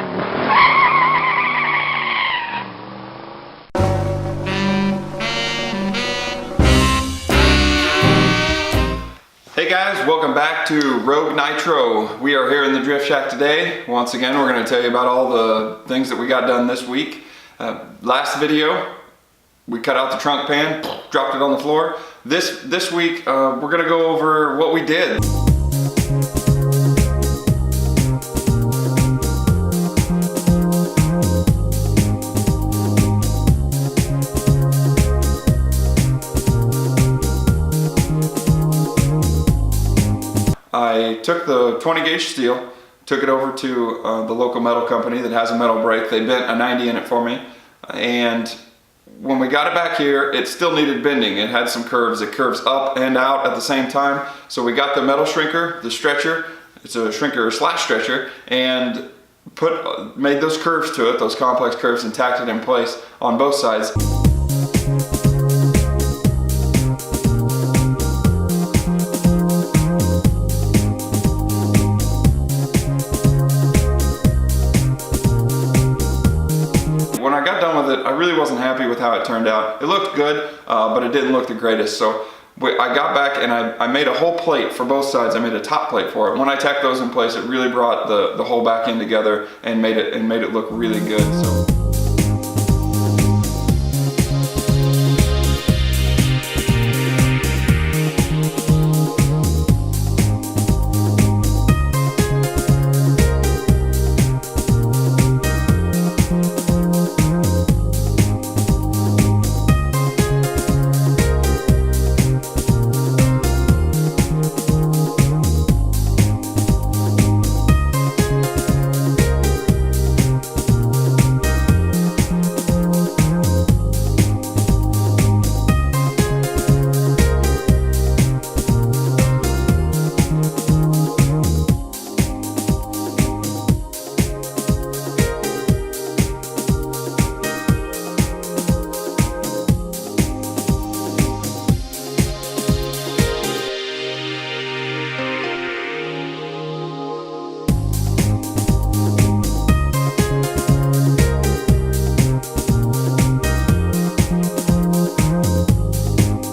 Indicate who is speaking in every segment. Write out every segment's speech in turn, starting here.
Speaker 1: Hey guys, welcome back to Rogue Nitro. We are here in the Drift Shack today. Once again, we're going to tell you about all the things that we got done this week. Last video, we cut out the trunk pan, dropped it on the floor. This week, we're going to go over what we did. I took the 20 gauge steel, took it over to the local metal company that has a metal brake. They bent a 90 in it for me, and when we got it back here, it still needed bending. It had some curves. It curves up and out at the same time. So we got the metal shrinker, the stretcher. It's a shrinker slash stretcher, and made those curves to it, those complex curves, and tacked it in place on both sides. When I got done with it, I really wasn't happy with how it turned out. It looked good, but it didn't look the greatest. So I got back and I made a whole plate for both sides. I made a top plate for it. When I tacked those in place, it really brought the whole back end together and made it look really good. So.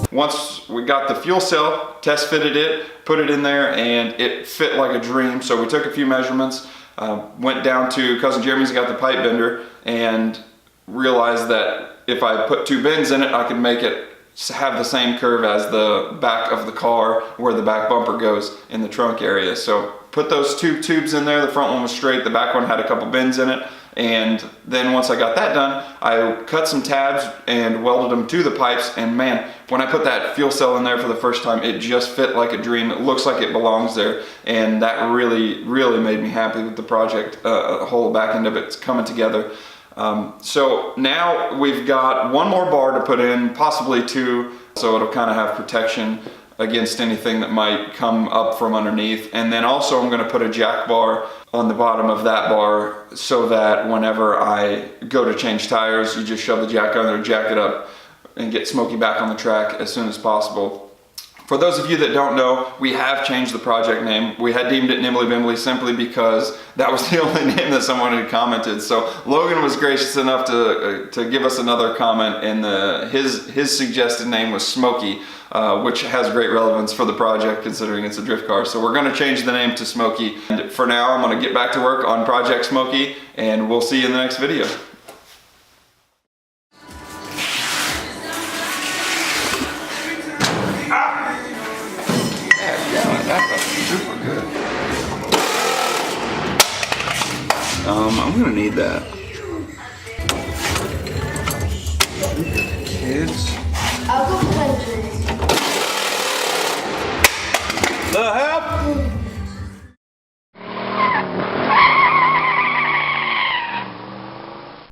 Speaker 1: Once we got the fuel cell, test fitted it, put it in there, and it fit like a dream. So we took a few measurements, went down to Cousin Jeremy's, got the pipe bender, and realized that if I put 2 bends in it, I could make it have the same curve as the back of the car where the back bumper goes in the trunk area. So put those 2 tubes in there. The front one was straight, the back one had a couple bends in it. And then once I got that done, I cut some tabs and welded them to the pipes, and man, when I put that fuel cell in there for the first time, it just fit like a dream. It looks like it belongs there, and that really made me happy with the project. The whole back end of it's coming together. So now we've got 1 more bar to put in, possibly 2, so it'll kind of have protection against anything that might come up from underneath. And then also I'm going to put a jack bar on the bottom of that bar so that whenever I go to change tires, you just shove the jack on there, jack it up, and get Smokey back on the track as soon as possible. For those of you that don't know, we have changed the project name. We had deemed it Nimbly Bimbly simply because that was the only name that someone had commented. So Logan was gracious enough to give us another comment, and his suggested name was Smokey, which has great relevance for the project considering it's a drift car. So we're going to change the name to Smokey. And for now, I'm going to get back to work on Project Smokey, and we'll see you in the next video. Super good. I'm gonna need that. Kids.
Speaker 2: I'll go play.
Speaker 1: The heck?